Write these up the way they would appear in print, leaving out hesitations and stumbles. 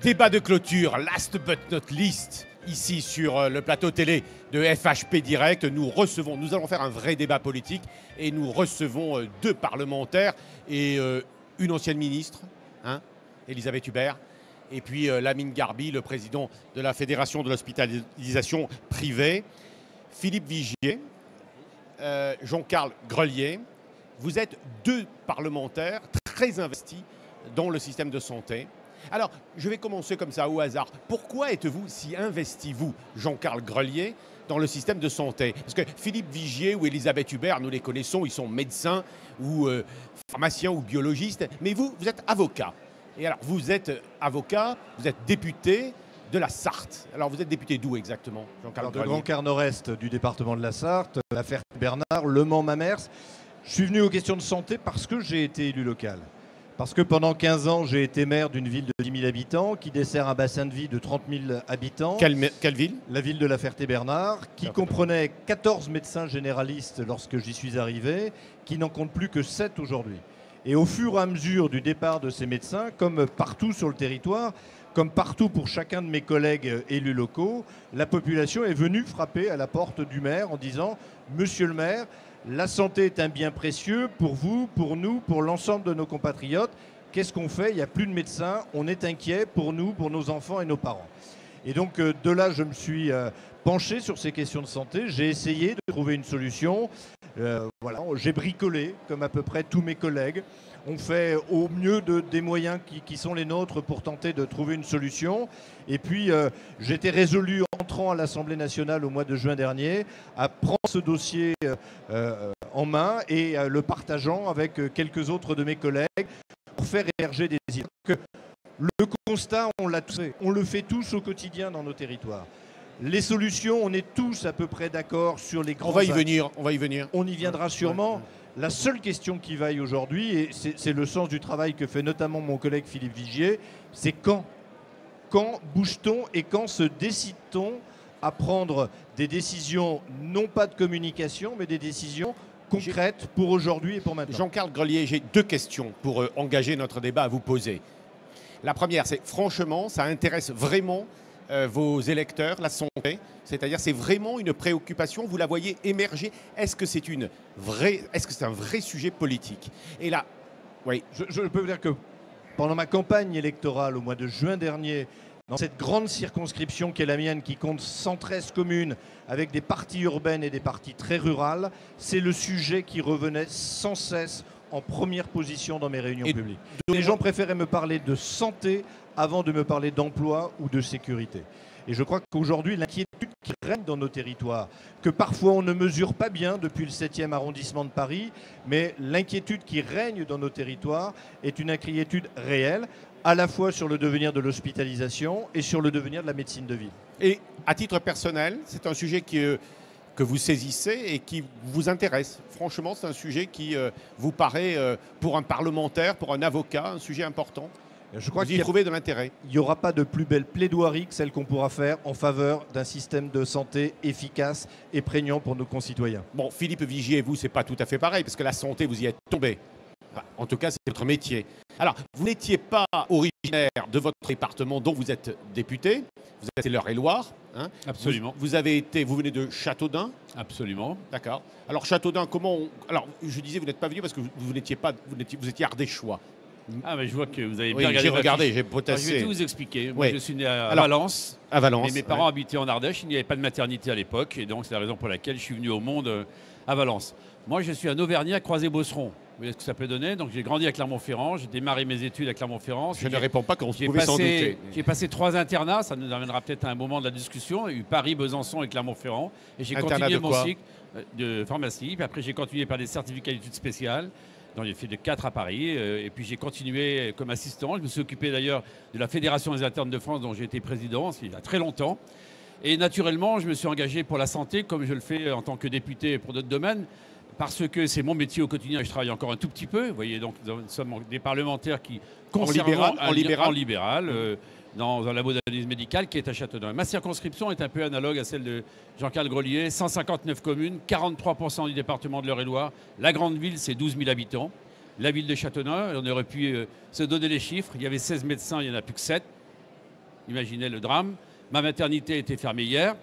Débat de clôture, last but not least, ici sur le plateau télé de FHP Direct. Nous allons faire un vrai débat politique et nous recevons deux parlementaires et une ancienne ministre, Elisabeth Hubert, et puis Lamine Garbi, le président de la Fédération de l'hospitalisation privée. Philippe Vigier, Jean-Carl Grelier, vous êtes deux parlementaires très investis dans le système de santé. Alors, je vais commencer comme ça, au hasard. Pourquoi êtes-vous si investi, vous, Jean-Carl Grelier, dans le système de santé? Parce que Philippe Vigier ou Elisabeth Hubert, nous les connaissons, ils sont médecins ou pharmaciens ou biologistes. Mais vous, vous êtes avocat. Et alors, vous êtes avocat, vous êtes député de la Sarthe. Alors, vous êtes député d'où exactement, Jean-Carl Grelier? De Grand Quart Nord-Est du département de la Sarthe, la Ferté-Bernard, Le Mans-Mamers. Je suis venu aux questions de santé parce que j'ai été élu local. Parce que pendant 15 ans, j'ai été maire d'une ville de 10 000 habitants qui dessert un bassin de vie de 30 000 habitants. Quelle ville? La ville de la Ferté-Bernard, qui comprenait 14 médecins généralistes lorsque j'y suis arrivé, qui n'en compte plus que 7 aujourd'hui. Et au fur et à mesure du départ de ces médecins, comme partout sur le territoire, comme partout pour chacun de mes collègues élus locaux, la population est venue frapper à la porte du maire en disant « Monsieur le maire, la santé est un bien précieux pour vous, pour nous, pour l'ensemble de nos compatriotes. Qu'est-ce qu'on fait? Il n'y a plus de médecins. On est inquiet pour nous, pour nos enfants et nos parents. » Et donc de là, je me suis penché sur ces questions de santé. J'ai essayé de trouver une solution. Voilà, j'ai bricolé, comme à peu près tous mes collègues. On fait au mieux des moyens qui sont les nôtres pour tenter de trouver une solution. Et puis, j'étais résolu, entrant à l'Assemblée nationale au mois de juin dernier, à prendre ce dossier en main et le partageant avec quelques autres de mes collègues pour faire émerger des idées. Le constat, on l'a tous fait. On le fait tous au quotidien dans nos territoires. Les solutions, on est tous à peu près d'accord sur les grands axes. On va y venir. On y viendra sûrement. La seule question qui vaille aujourd'hui, et c'est le sens du travail que fait notamment mon collègue Philippe Vigier, c'est quand. Quand bouge-t-on et quand se décide-t-on à prendre des décisions, non pas de communication, mais des décisions concrètes pour aujourd'hui et pour maintenant. Jean-Carl Grelier, j'ai deux questions pour engager notre débat à vous poser. La première, c'est franchement, ça intéresse vraiment vos électeurs, la santé, c'est-à-dire c'est vraiment une préoccupation, vous la voyez émerger. Est-ce que c'est un vrai sujet politique? Et là, oui. Je peux vous dire que pendant ma campagne électorale au mois de juin dernier, dans cette grande circonscription qui est la mienne, qui compte 113 communes avec des parties urbaines et des parties très rurales, c'est le sujet qui revenait sans cesse en première position dans mes réunions publiques. Les gens préféraient me parler de santé avant de me parler d'emploi ou de sécurité. Et je crois qu'aujourd'hui, l'inquiétude qui règne dans nos territoires, que parfois on ne mesure pas bien depuis le 7e arrondissement de Paris, mais l'inquiétude qui règne dans nos territoires est une inquiétude réelle, à la fois sur le devenir de l'hospitalisation et sur le devenir de la médecine de ville. Et à titre personnel, c'est un sujet que vous saisissez et qui vous intéresse. Franchement, c'est un sujet qui vous paraît, pour un parlementaire, pour un avocat, un sujet important. Je crois vous y trouvez de l'intérêt. Il n'y aura pas de plus belle plaidoirie que celle qu'on pourra faire en faveur d'un système de santé efficace et prégnant pour nos concitoyens. Bon, Philippe Vigier, vous, c'est pas tout à fait pareil, parce que la santé, vous y êtes tombé. Enfin, en tout cas, c'est votre métier. Alors, vous n'étiez pas originaire de votre département dont vous êtes député. Vous êtes l'Eure-et-Loire. Absolument. Vous venez de Châteaudun. Absolument. D'accord. Alors, Châteaudun, Alors, je disais, vous n'êtes pas venu parce que vous étiez ardéchois. Ah, mais je vois que vous avez bien regardé. J'ai potassé. Je vais tout vous expliquer. Moi, je suis né à Valence. À Valence. Et mes parents habitaient en Ardèche. Il n'y avait pas de maternité à l'époque. Et donc, c'est la raison pour laquelle je suis venu au monde à Valence. Moi, je suis un Auvergnat Croisé-Beauceron. Vous voyez ce que ça peut donner? Donc, j'ai grandi à Clermont-Ferrand. J'ai démarré mes études à Clermont-Ferrand. Je ne réponds pas qu'on pouvait s'en douter. J'ai passé 3 internats. Ça nous amènera peut-être à un moment de la discussion. Il y a eu Paris, Besançon et Clermont-Ferrand. Et j'ai continué mon cycle de pharmacie. Puis après, j'ai continué par des certificats d'études spéciales. Donc, j'ai fait de 4 à Paris et puis j'ai continué comme assistant. Je me suis occupé d'ailleurs de la Fédération des internes de France dont j'ai été président il y a très longtemps. Et naturellement, je me suis engagé pour la santé comme je le fais en tant que député pour d'autres domaines parce que c'est mon métier au quotidien et je travaille encore un tout petit peu. Vous voyez, donc nous sommes des parlementaires qui conservent en libéral dans un labo d'analyse médicale qui est à Châteaudun. Ma circonscription est un peu analogue à celle de Jean-Carl Grelier. 159 communes, 43% du département de l'Eure-et-Loire. La grande ville, c'est 12 000 habitants. La ville de Châteaudun, on aurait pu se donner les chiffres. Il y avait 16 médecins, il n'y en a plus que 7. Imaginez le drame. Ma maternité a été fermée hier.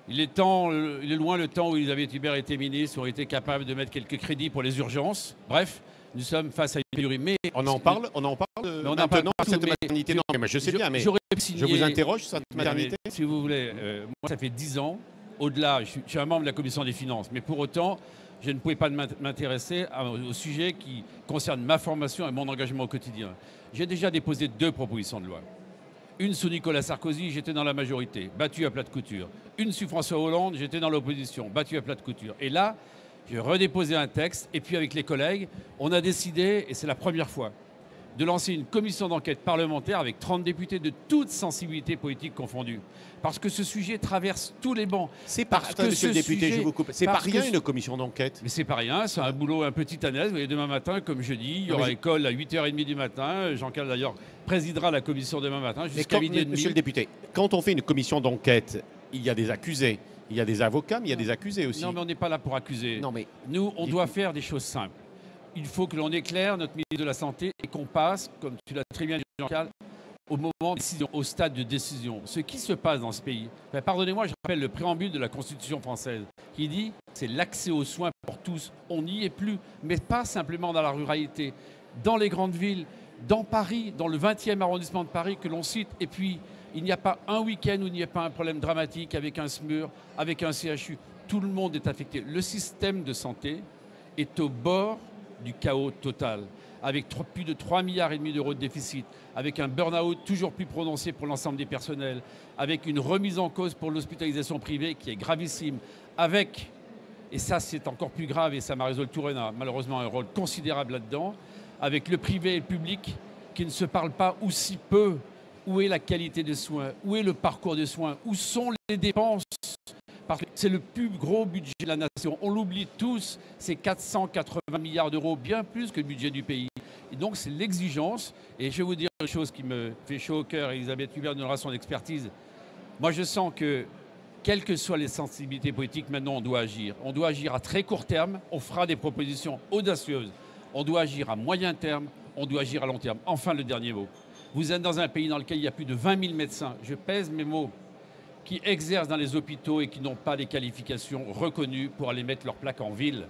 Il est loin le temps où Elisabeth Hubert était ministre, aurait été capable de mettre quelques crédits pour les urgences. Bref, nous sommes face à une pénurie. Mais on en parle maintenant, cette maternité. Non, mais je sais bien, mais je vous interroge sur cette maternité. Si vous voulez, moi, ça fait 10 ans. Au-delà, je suis un membre de la Commission des Finances. Mais pour autant, je ne pouvais pas m'intéresser au sujet qui concerne ma formation et mon engagement au quotidien. J'ai déjà déposé 2 propositions de loi. Une sous Nicolas Sarkozy, j'étais dans la majorité, battu à plat de couture. Une sous François Hollande, j'étais dans l'opposition, battu à plat de couture. Et là, j'ai redéposé un texte, et puis avec les collègues, on a décidé, et c'est la première fois, de lancer une commission d'enquête parlementaire avec 30 députés de toutes sensibilités politiques confondues. Parce que ce sujet traverse tous les bancs. C'est parce que, monsieur le député, je vous coupe. C'est pas rien une commission d'enquête. Mais c'est pas rien, c'est un boulot un peu titanesque. Vous voyez, demain matin, comme je dis, il y aura école à 8h30 du matin. Jean-Claude, d'ailleurs, présidera la commission demain matin jusqu'à midi et demi. Monsieur le député, quand on fait une commission d'enquête, il y a des accusés, il y a des avocats, mais il y a des accusés aussi. Non, mais on n'est pas là pour accuser. Non, mais nous, on doit faire des choses simples. Il faut que l'on éclaire notre ministre de la Santé et qu'on passe, comme tu l'as très bien dit, Jean-Claude, au moment de décision, au stade de décision. Ce qui se passe dans ce pays, pardonnez-moi, je rappelle le préambule de la Constitution française qui dit c'est l'accès aux soins pour tous. On n'y est plus, mais pas simplement dans la ruralité, dans les grandes villes, dans Paris, dans le 20e arrondissement de Paris que l'on cite. Et puis, il n'y a pas un week-end où il n'y a pas un problème dramatique avec un SMUR, avec un CHU. Tout le monde est affecté. Le système de santé est au bord du chaos total, avec plus de 3,5 milliards d'euros de déficit, avec un burn-out toujours plus prononcé pour l'ensemble des personnels, avec une remise en cause pour l'hospitalisation privée qui est gravissime, avec, et ça c'est encore plus grave, et Samarisol Touraine a malheureusement un rôle considérable là-dedans, avec le privé et le public qui ne se parlent pas ou si peu. Où est la qualité des soins? Où est le parcours des soins? Où sont les dépenses? Parce que c'est le plus gros budget de la nation. On l'oublie tous, c'est 480 milliards d'euros, bien plus que le budget du pays. Et donc c'est l'exigence. Et je vais vous dire une chose qui me fait chaud au cœur, Elisabeth Hubert donnera son expertise. Moi je sens que, quelles que soient les sensibilités politiques, maintenant on doit agir. On doit agir à très court terme, on fera des propositions audacieuses. On doit agir à moyen terme, on doit agir à long terme. Enfin, le dernier mot. Vous êtes dans un pays dans lequel il y a plus de 20 000 médecins, je pèse mes mots, qui exercent dans les hôpitaux et qui n'ont pas les qualifications reconnues pour aller mettre leur plaque en ville.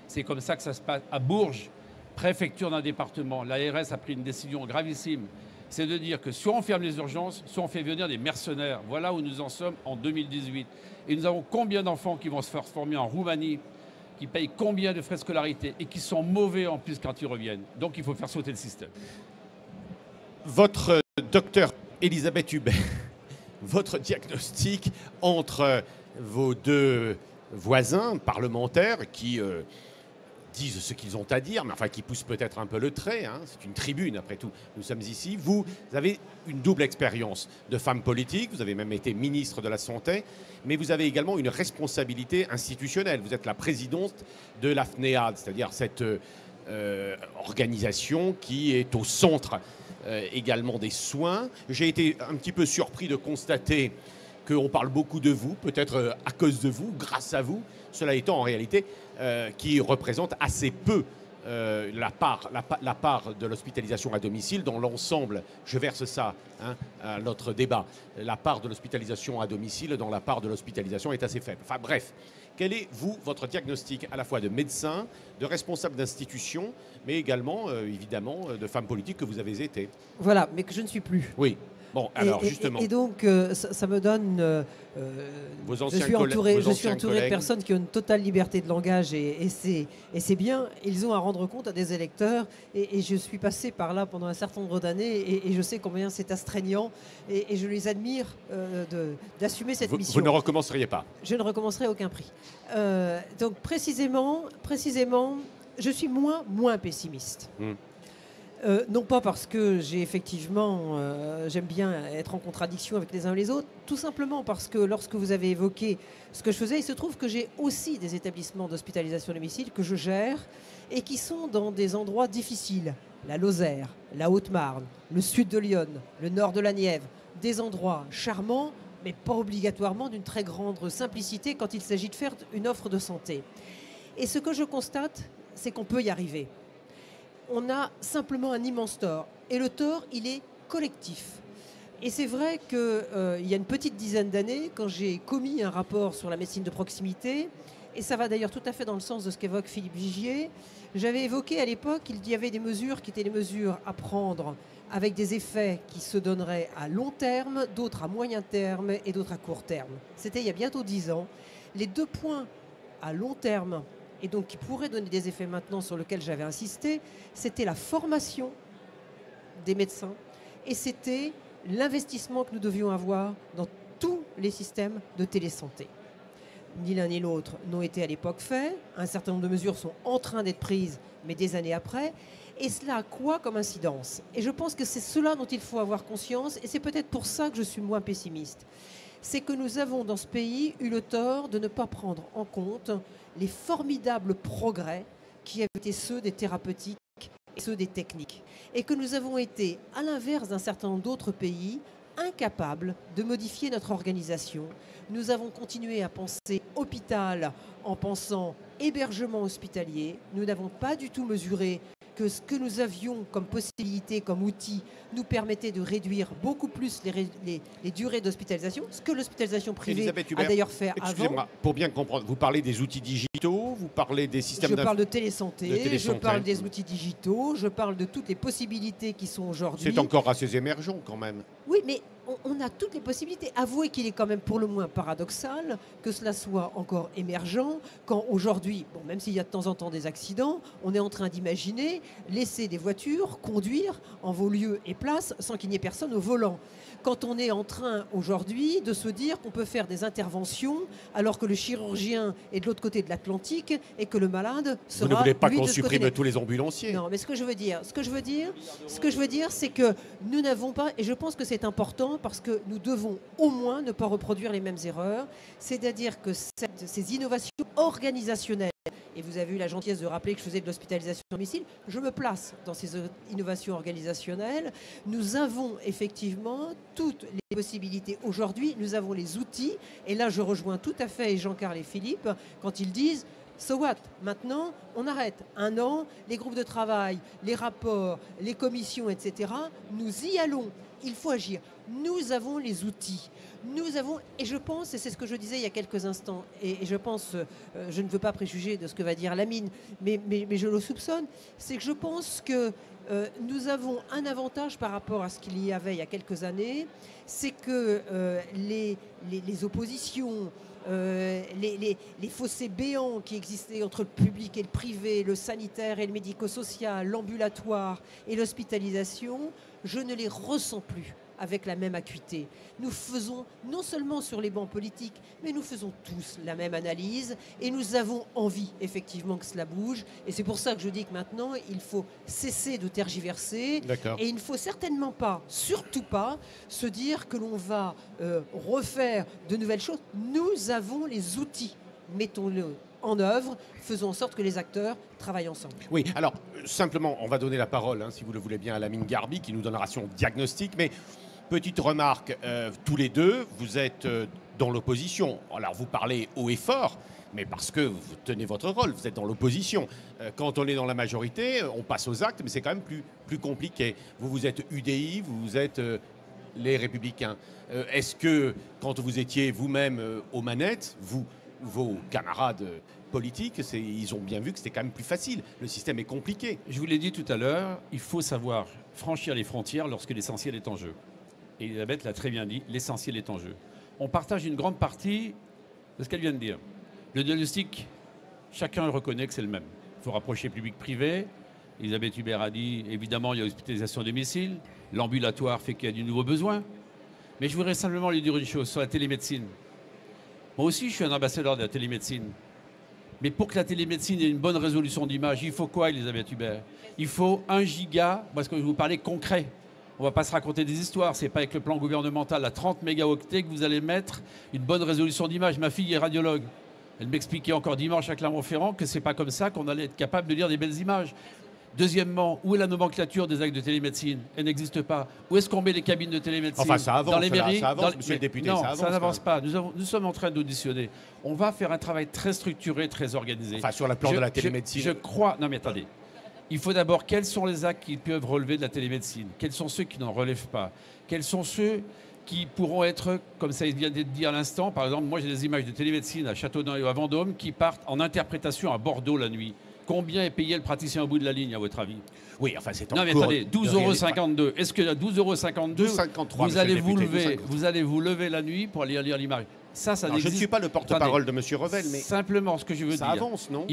C'est comme ça que ça se passe à Bourges, préfecture d'un département. L'ARS a pris une décision gravissime. C'est de dire que soit on ferme les urgences, soit on fait venir des mercenaires. Voilà où nous en sommes en 2018. Et nous avons combien d'enfants qui vont se faire former en Roumanie, qui payent combien de frais de scolarité et qui sont mauvais en plus quand ils reviennent. Donc il faut faire sauter le système. Votre docteur Elisabeth Hubert, votre diagnostic entre vos 2 voisins parlementaires qui disent ce qu'ils ont à dire, mais enfin qui poussent peut-être un peu le trait, hein. C'est une tribune après tout, nous sommes ici. Vous avez une double expérience de femme politique, vous avez même été ministre de la Santé, mais vous avez également une responsabilité institutionnelle. Vous êtes la présidente de la FNEAD, c'est-à-dire cette organisation qui est au centre également des soins. J'ai été un petit peu surpris de constater qu'on parle beaucoup de vous, peut-être à cause de vous, grâce à vous, cela étant en réalité qui représente assez peu la part de l'hospitalisation à domicile dans l'ensemble. Je verse ça à notre débat. La part de l'hospitalisation à domicile dans la part de l'hospitalisation est assez faible. Enfin bref, quel est, vous, votre diagnostic à la fois de médecin, de responsable d'institution, mais également, évidemment, de femme politique que vous avez été? Voilà, mais que je ne suis plus. Oui. Bon, alors justement. Et donc, ça me donne. Je suis entouré de personnes qui ont une totale liberté de langage et c'est bien. Ils ont à rendre compte à des électeurs et je suis passé par là pendant un certain nombre d'années et je sais combien c'est astreignant et je les admire d'assumer cette mission. Vous ne recommenceriez pas? Je ne recommencerai à aucun prix. Donc précisément, je suis moins pessimiste. Non pas parce que j'aime bien être en contradiction avec les uns et les autres, tout simplement parce que lorsque vous avez évoqué ce que je faisais, il se trouve que j'ai aussi des établissements d'hospitalisation à domicile que je gère et qui sont dans des endroits difficiles. La Lozère, la Haute-Marne, le sud de Lyon, le nord de la Nièvre, des endroits charmants, mais pas obligatoirement d'une très grande simplicité quand il s'agit de faire une offre de santé. Et ce que je constate, c'est qu'on peut y arriver. On a simplement un immense tort. Et le tort, il est collectif. Et c'est vrai qu'il y a une petite dizaine d'années, quand j'ai commis un rapport sur la médecine de proximité, et ça va d'ailleurs tout à fait dans le sens de ce qu'évoque Philippe Vigier, j'avais évoqué à l'époque qu'il y avait des mesures qui étaient des mesures à prendre avec des effets qui se donneraient à long terme, d'autres à moyen terme et d'autres à court terme. C'était il y a bientôt 10 ans. Les 2 points à long terme, et donc qui pourraient donner des effets maintenant sur lesquels j'avais insisté, c'était la formation des médecins et c'était l'investissement que nous devions avoir dans tous les systèmes de télésanté. Ni l'un ni l'autre n'ont été à l'époque faits. Un certain nombre de mesures sont en train d'être prises, mais des années après. Et cela a quoi comme incidence? Et je pense que c'est cela dont il faut avoir conscience, et c'est peut-être pour ça que je suis moins pessimiste. C'est que nous avons dans ce pays eu le tort de ne pas prendre en compte les formidables progrès qui avaient été ceux des thérapeutiques et ceux des techniques. Et que nous avons été, à l'inverse d'un certain nombre d'autres pays, incapables de modifier notre organisation. Nous avons continué à penser hôpital en pensant hébergement hospitalier. Nous n'avons pas du tout mesuré que ce que nous avions comme possibilité, comme outil, nous permettait de réduire beaucoup plus les durées d'hospitalisation, ce que l'hospitalisation privée a d'ailleurs fait avant. Excusez-moi, pour bien comprendre, vous parlez des outils digitaux, vous parlez des systèmes... Je parle de télésanté, je parle des outils digitaux, je parle de toutes les possibilités qui sont aujourd'hui... C'est encore assez émergent quand même. Oui, mais on a toutes les possibilités. Avouez qu'il est quand même pour le moins paradoxal que cela soit encore émergent quand aujourd'hui, bon, même s'il y a de temps en temps des accidents, on est en train d'imaginer laisser des voitures conduire en vos lieux et places sans qu'il n'y ait personne au volant. Quand on est en train aujourd'hui de se dire qu'on peut faire des interventions alors que le chirurgien est de l'autre côté de l'Atlantique et que le malade sera... Vous ne voulez pas qu'on de ce supprime côté. tous les ambulanciers? Non, mais ce que je veux dire, c'est que nous n'avons pas, et je pense que c'est important parce que nous devons au moins ne pas reproduire les mêmes erreurs, c'est-à-dire que ces innovations organisationnelles, et vous avez eu la gentillesse de rappeler que je faisais de l'hospitalisation à domicile, je me place dans ces innovations organisationnelles. Nous avons effectivement toutes les possibilités. Aujourd'hui, nous avons les outils, et là je rejoins tout à fait Jean-Carl et Philippe quand ils disent so what? Maintenant, on arrête. 1 an, les groupes de travail, les rapports, les commissions, etc. Nous y allons. Il faut agir. Nous avons les outils. Nous avons, et je pense, et c'est ce que je disais il y a quelques instants, et je pense, je ne veux pas préjuger de ce que va dire Lamine, mais je le soupçonne, c'est que je pense que nous avons un avantage par rapport à ce qu'il y avait il y a quelques années, c'est que les oppositions, les fossés béants qui existaient entre le public et le privé, le sanitaire et le médico-social, l'ambulatoire et l'hospitalisation, je ne les ressens plus avec la même acuité. Nous faisons, non seulement sur les bancs politiques, mais nous faisons tous la même analyse et nous avons envie effectivement que cela bouge. Et c'est pour ça que je dis que maintenant, il faut cesser de tergiverser. Et il ne faut certainement pas, surtout pas, se dire que l'on va refaire de nouvelles choses. Nous avons les outils. Mettons-le en œuvre, faisons en sorte que les acteurs travaillent ensemble. Oui, alors simplement, on va donner la parole, si vous le voulez bien, à Lamine Garbi qui nous donnera son diagnostic. Mais petite remarque, tous les deux, vous êtes dans l'opposition. Alors vous parlez haut et fort, mais parce que vous tenez votre rôle, vous êtes dans l'opposition. Quand on est dans la majorité, on passe aux actes, mais c'est quand même plus compliqué. Vous êtes UDI, vous êtes les Républicains. Est-ce que quand vous étiez vous-même aux manettes, vos camarades politiques, ils ont bien vu que c'était quand même plus facile. Le système est compliqué. Je vous l'ai dit tout à l'heure, il faut savoir franchir les frontières lorsque l'essentiel est en jeu. Et Elisabeth l'a très bien dit, l'essentiel est en jeu. On partage une grande partie de ce qu'elle vient de dire. Le diagnostic, chacun reconnaît que c'est le même. Il faut rapprocher public-privé. Elisabeth Hubert a dit, évidemment, il y a l'hospitalisation à domicile. L'ambulatoire fait qu'il y a du nouveau besoin. Mais je voudrais simplement lui dire une chose sur la télémédecine. Moi aussi, je suis un ambassadeur de la télémédecine. Mais pour que la télémédecine ait une bonne résolution d'image, il faut quoi, Elisabeth Hubert? Il faut 1 giga, parce que je vous parlais concret. On ne va pas se raconter des histoires. Ce n'est pas avec le plan gouvernemental à 30 mégaoctets que vous allez mettre une bonne résolution d'image. Ma fille est radiologue. Elle m'expliquait encore dimanche à Clermont-Ferrand que ce n'est pas comme ça qu'on allait être capable de lire des belles images. Deuxièmement, où est la nomenclature des actes de télémédecine? Elle n'existe pas. Où est-ce qu'on met les cabines de télémédecine? Enfin, ça avance, dans les mairies, ça avance, monsieur le député, non, ça avance. Ça n'avance pas. Nous sommes en train d'auditionner. On va faire un travail très structuré, très organisé. Enfin, sur le plan de la télémédecine. Je crois... Non, mais attendez. Il faut d'abord, quels sont les actes qui peuvent relever de la télémédecine? Quels sont ceux qui n'en relèvent pas? Quels sont ceux qui pourront être, comme ça vient d'être dit à l'instant, par exemple, moi j'ai des images de télémédecine à Châteaudun et à Vendôme qui partent en interprétation à Bordeaux la nuit. Combien est payé le praticien au bout de la ligne, à votre avis? Oui, enfin c'est en Non mais cours attendez, 12,52 €. Est-ce que à 12,52 €, vous allez vous lever la nuit pour aller lire l'image? Ça n'existe. Je ne suis pas le porte-parole de M. Revel, mais simplement ce que je veux dire. Ça avance, non?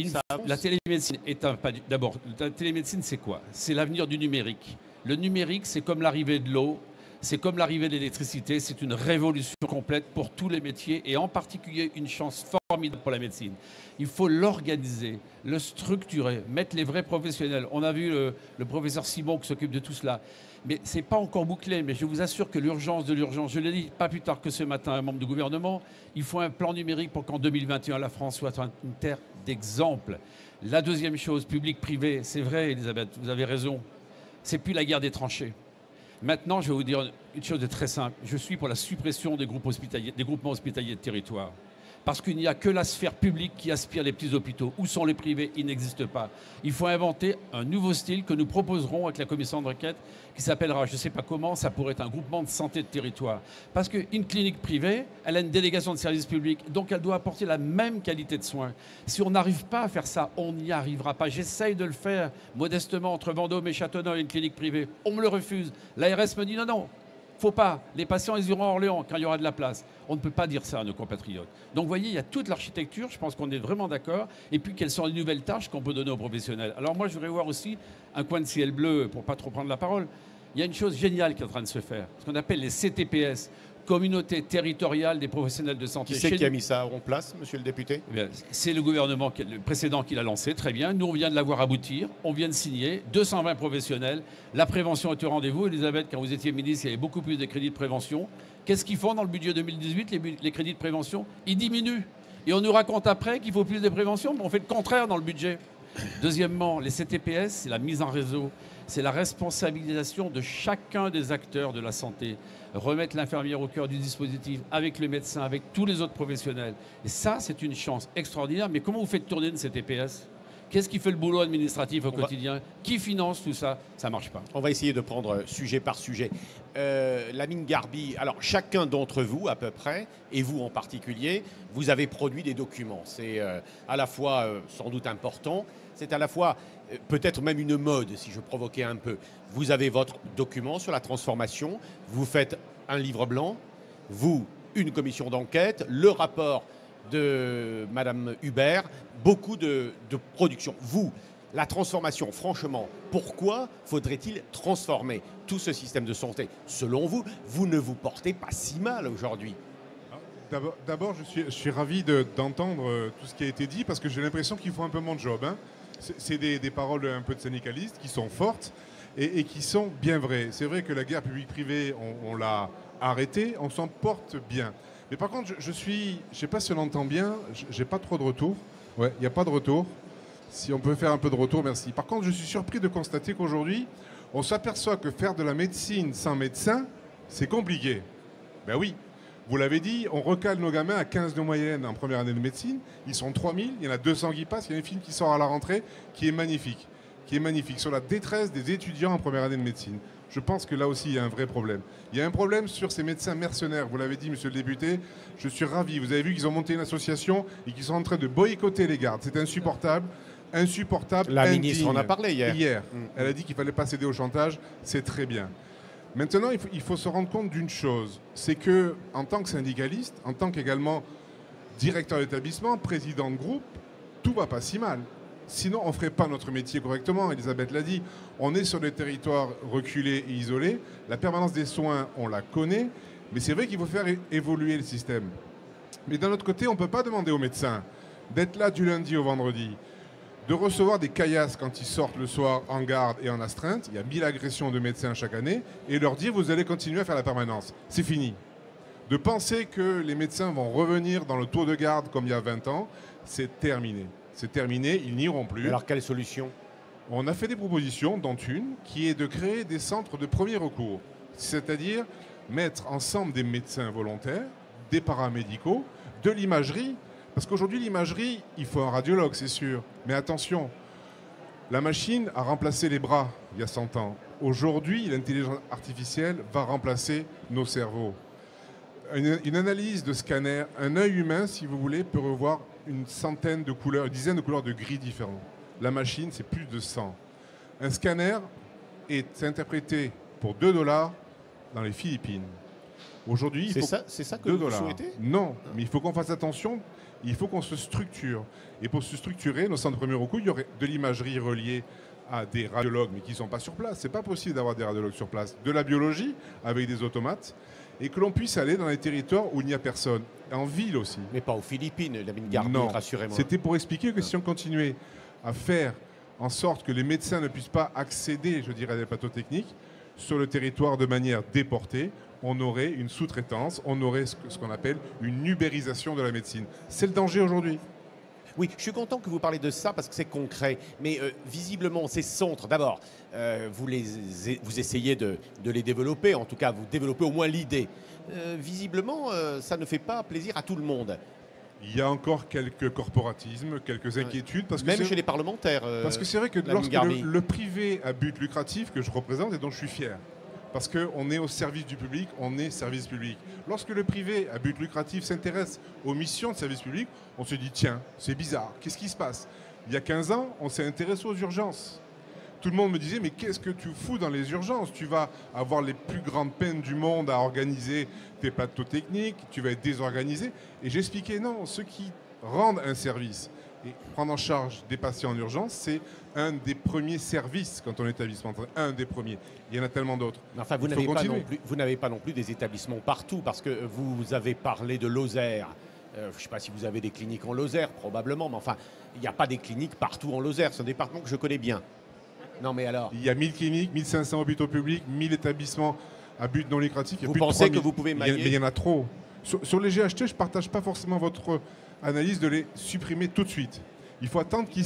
La télémédecine est d'abord, la télémédecine, c'est quoi? C'est l'avenir du numérique. Le numérique, c'est comme l'arrivée de l'eau, c'est comme l'arrivée de l'électricité. C'est une révolution complète pour tous les métiers et en particulier une chance formidable pour la médecine. Il faut l'organiser, le structurer, mettre les vrais professionnels. On a vu le professeur Simon qui s'occupe de tout cela. Mais ce n'est pas encore bouclé, mais je vous assure que l'urgence de l'urgence, je l'ai dit pas plus tard que ce matin à un membre du gouvernement, il faut un plan numérique pour qu'en 2021, la France soit une terre d'exemple. La deuxième chose, public-privé, c'est vrai, Elisabeth, vous avez raison, c'est plus la guerre des tranchées. Maintenant, je vais vous dire une chose de très simple. Je suis pour la suppression des groupements hospitaliers de territoire. Parce qu'il n'y a que la sphère publique qui aspire les petits hôpitaux. Où sont les privés? Ils n'existent pas. Il faut inventer un nouveau style que nous proposerons avec la commission d'enquête qui s'appellera, je ne sais pas comment, ça pourrait être un groupement de santé de territoire. Parce qu'une clinique privée, elle a une délégation de service public, donc elle doit apporter la même qualité de soins. Si on n'arrive pas à faire ça, on n'y arrivera pas. J'essaye de le faire modestement entre Vendôme et Châteaudun et une clinique privée. On me le refuse. L'ARS me dit non, non. Faut pas. Les patients, ils iront à Orléans quand il y aura de la place. On ne peut pas dire ça à nos compatriotes. Donc, vous voyez, il y a toute l'architecture. Je pense qu'on est vraiment d'accord. Et puis, quelles sont les nouvelles tâches qu'on peut donner aux professionnels? Alors, moi, je voudrais voir aussi un coin de ciel bleu, pour pas trop prendre la parole. Il y a une chose géniale qui est en train de se faire, ce qu'on appelle les CTPS, Communauté territoriale des professionnels de santé. Qui c'est qui a mis ça en place, monsieur le député? C'est le gouvernement le précédent qui l'a lancé, très bien. Nous, on vient de la voir aboutir, on vient de signer, 220 professionnels. La prévention est au rendez-vous. Elisabeth, quand vous étiez ministre, il y avait beaucoup plus de crédits de prévention. Qu'est-ce qu'ils font dans le budget 2018, les crédits de prévention? Ils diminuent. Et on nous raconte après qu'il faut plus de prévention, mais on fait le contraire dans le budget. Deuxièmement, les CTPS, c'est la mise en réseau, c'est la responsabilisation de chacun des acteurs de la santé. Remettre l'infirmière au cœur du dispositif, avec le médecin, avec tous les autres professionnels. Et ça, c'est une chance extraordinaire. Mais comment vous faites tourner une CTPS? Qu'est-ce qui fait le boulot administratif au quotidien? Qui finance tout ça? Ça ne marche pas. On va essayer de prendre sujet par sujet. Lamine Garbi, alors chacun d'entre vous à peu près, et vous en particulier, vous avez produit des documents. C'est à la fois sans doute important, c'est à la fois peut-être même une mode, si je provoquais un peu. Vous avez votre document sur la transformation, vous faites un livre blanc, vous, une commission d'enquête, le rapport de Madame Hubert, beaucoup de production. Vous, la transformation, franchement, pourquoi faudrait-il transformer tout ce système de santé? Selon vous, vous ne vous portez pas si mal aujourd'hui. D'abord, je suis ravi d'entendre tout ce qui a été dit parce que j'ai l'impression qu'ils font un peu mon job. Hein. C'est des paroles un peu de syndicalistes qui sont fortes et qui sont bien vraies. C'est vrai que la guerre publique-privée, on l'a arrêtée, on s'en porte bien. Mais par contre, je ne sais pas si on entend bien, j'ai pas trop de retour. Ouais, il n'y a pas de retour. Si on peut faire un peu de retour, merci. Par contre, je suis surpris de constater qu'aujourd'hui, on s'aperçoit que faire de la médecine sans médecin, c'est compliqué. Ben oui, vous l'avez dit, on recale nos gamins à 15 de moyenne en première année de médecine. Ils sont 3000, il y en a 200 qui passent. Il y a un film qui sort à la rentrée qui est magnifique. Sur la détresse des étudiants en première année de médecine. Je pense que là aussi, il y a un vrai problème. Il y a un problème sur ces médecins mercenaires. Vous l'avez dit, monsieur le député, je suis ravi. Vous avez vu qu'ils ont monté une association et qu'ils sont en train de boycotter les gardes. C'est insupportable. Insupportable. La indigne. ministre en a parlé hier. Elle a dit qu'il ne fallait pas céder au chantage. C'est très bien. Maintenant, il faut se rendre compte d'une chose. C'est que, en tant que syndicaliste, en tant qu'également directeur d'établissement, président de groupe, tout ne va pas si mal. Sinon, on ne ferait pas notre métier correctement. Elisabeth l'a dit, on est sur des territoires reculés et isolés. La permanence des soins, on la connaît. Mais c'est vrai qu'il faut faire évoluer le système. Mais d'un autre côté, on ne peut pas demander aux médecins d'être là du lundi au vendredi, de recevoir des caillasses quand ils sortent le soir en garde et en astreinte. Il y a 1000 agressions de médecins chaque année. Et leur dire, vous allez continuer à faire la permanence. C'est fini. De penser que les médecins vont revenir dans le tour de garde comme il y a 20 ans, c'est terminé. C'est terminé, ils n'iront plus. Alors, quelle solution? On a fait des propositions, dont une, qui est de créer des centres de premier recours. C'est-à-dire mettre ensemble des médecins volontaires, des paramédicaux, de l'imagerie. Parce qu'aujourd'hui, l'imagerie, il faut un radiologue, c'est sûr. Mais attention, La machine a remplacé les bras il y a 100 ans. Aujourd'hui, l'intelligence artificielle va remplacer nos cerveaux. Une analyse de scanner, un œil humain, si vous voulez, peut revoir une centaine de couleurs, une dizaine de couleurs de gris différents. La machine, c'est plus de 100. Un scanner est interprété pour 2 $ dans les Philippines. Aujourd'hui, c'est ça que vous souhaitez? Non, mais il faut qu'on fasse attention, il faut qu'on se structure. Et pour se structurer, nos centres de premier recours, il y aurait de l'imagerie reliée à des radiologues, mais qui ne sont pas sur place. Ce n'est pas possible d'avoir des radiologues sur place. De la biologie, avec des automates, et que l'on puisse aller dans les territoires où il n'y a personne. En ville aussi. Mais pas aux Philippines, Lamine Garbi, rassurez-moi. C'était pour expliquer que si on continuait à faire en sorte que les médecins ne puissent pas accéder, je dirais, à des plateaux techniques, sur le territoire de manière déportée, on aurait une sous-traitance, on aurait ce qu'on appelle une ubérisation de la médecine. C'est le danger aujourd'hui. Oui, je suis content que vous parlez de ça parce que c'est concret. Mais visiblement, ces centres, d'abord, vous essayez de les développer, en tout cas, vous développez au moins l'idée. Visiblement, ça ne fait pas plaisir à tout le monde. Il y a encore quelques corporatismes, quelques inquiétudes. Parce que même chez les parlementaires. Parce que c'est vrai que lorsque le privé à but lucratif que je représente et dont je suis fier, parce qu'on est au service du public, on est service public. Lorsque le privé à but lucratif s'intéresse aux missions de service public, on se dit tiens, c'est bizarre, qu'est-ce qui se passe? Il y a 15 ans, on s'est intéressé aux urgences. Tout le monde me disait mais qu'est-ce que tu fous dans les urgences? Tu vas avoir les plus grandes peines du monde à organiser tes plateaux techniques, tu vas être désorganisé. Et j'expliquais non, ceux qui rendent un service et prendre en charge des patients en urgence, c'est un des premiers services quand on est établissement, un des premiers. Il y en a tellement d'autres. Enfin, vous n'avez pas non plus des établissements partout, parce que vous avez parlé de Lozère. Je ne sais pas si vous avez des cliniques en Lozère, probablement, mais enfin, il n'y a pas des cliniques partout en Lozère. C'est un département que je connais bien. Non, mais alors... Il y a 1000 cliniques, 1500 hôpitaux publics, 1000 établissements à but non lucratif. Vous pensez que vous pouvez mailler? Mais il y en a trop. Sur les GHT, je ne partage pas forcément votre analyse de les supprimer tout de suite. Il faut attendre qu'ils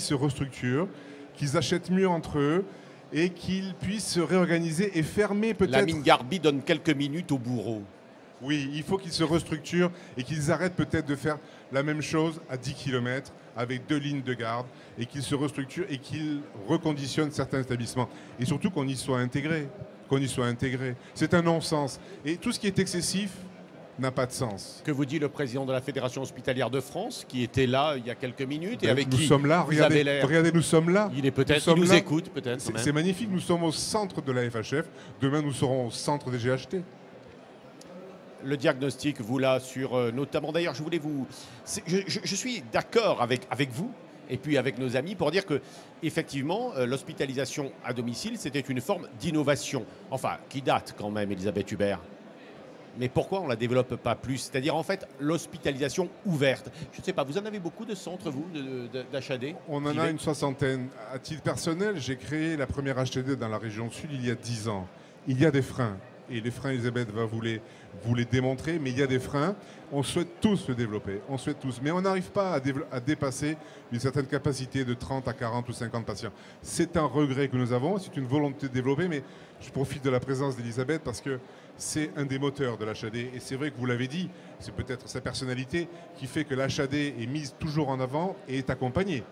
se restructurent, qu'ils achètent mieux entre eux et qu'ils puissent se réorganiser et fermer peut-être... Lamine Garbi donne quelques minutes au bourreau. Oui, il faut qu'ils se restructurent et qu'ils arrêtent peut-être de faire la même chose à 10 km avec 2 lignes de garde et qu'ils se restructurent et qu'ils reconditionnent certains établissements. Et surtout qu'on y soit intégré. C'est un non-sens. Et tout ce qui est excessif n'a pas de sens. Que vous dit le président de la Fédération hospitalière de France, qui était là il y a quelques minutes et avec nous sommes là, regardez, nous sommes là. Il nous écoute peut-être. C'est magnifique, nous sommes au centre de la FHF. Demain, nous serons au centre des GHT. Le diagnostic, vous là, sur notamment, d'ailleurs, je voulais vous... Je suis d'accord avec vous et puis avec nos amis pour dire que, effectivement, l'hospitalisation à domicile, c'était une forme d'innovation. Enfin, qui date quand même, Elisabeth Hubert. Mais pourquoi on ne la développe pas plus? C'est-à-dire, en fait, l'hospitalisation ouverte. Je ne sais pas, vous en avez beaucoup de centres, vous, d'HAD? On en a une soixantaine. À titre personnel, j'ai créé la première HTD dans la région sud il y a 10 ans. Il y a des freins. Et les freins, Elisabeth va vous les démontrer, mais il y a des freins. On souhaite tous le développer, mais on n'arrive pas à dépasser une certaine capacité de 30 à 40 ou 50 patients. C'est un regret que nous avons, c'est une volonté de développer, mais je profite de la présence d'Elisabeth parce que c'est un des moteurs de l'HAD. Et c'est vrai que vous l'avez dit, c'est peut-être sa personnalité qui fait que l'HAD est mise toujours en avant et est accompagnée.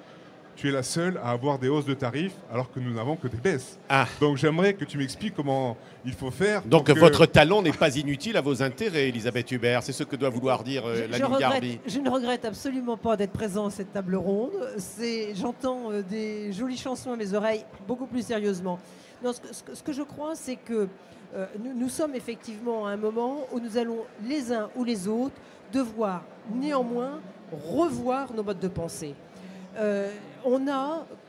Tu es la seule à avoir des hausses de tarifs alors que nous n'avons que des baisses. Ah. Donc j'aimerais que tu m'expliques comment il faut faire. Donc votre talent n'est pas inutile à vos intérêts, Elisabeth Hubert. C'est ce que doit vouloir dire Lamine Garbi. Je ne regrette absolument pas d'être présent à cette table ronde. J'entends des jolies chansons à mes oreilles, beaucoup plus sérieusement. Non, ce que je crois, c'est que nous sommes effectivement à un moment où nous allons les uns ou les autres devoir néanmoins revoir nos modes de pensée.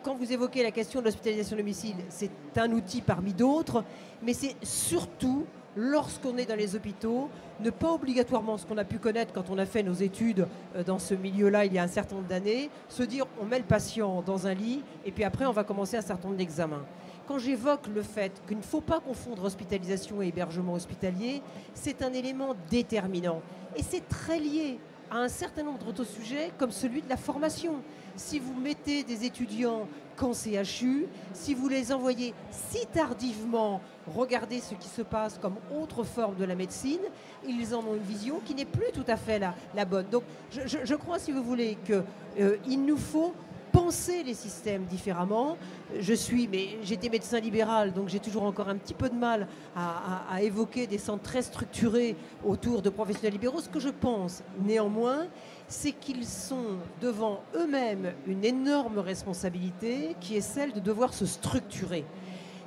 Quand vous évoquez la question de l'hospitalisation à domicile, c'est un outil parmi d'autres, mais c'est surtout, lorsqu'on est dans les hôpitaux, ne pas obligatoirement, ce qu'on a pu connaître quand on a fait nos études dans ce milieu-là il y a un certain nombre d'années, se dire on met le patient dans un lit et puis après on va commencer un certain nombre d'examens. Quand j'évoque le fait qu'il ne faut pas confondre hospitalisation et hébergement hospitalier, c'est un élément déterminant. Et c'est très lié à un certain nombre d'autres sujets comme celui de la formation. Si vous mettez des étudiants qu'en CHU, si vous les envoyez si tardivement regarder ce qui se passe comme autre forme de la médecine, ils en ont une vision qui n'est plus tout à fait la bonne. Donc je crois, si vous voulez, qu'il nous faut penser penser les systèmes différemment. J'étais médecin libéral, donc j'ai toujours encore un petit peu de mal à évoquer des centres très structurés autour de professionnels libéraux. Ce que je pense, néanmoins, c'est qu'ils sont devant eux-mêmes une énorme responsabilité qui est celle de devoir se structurer.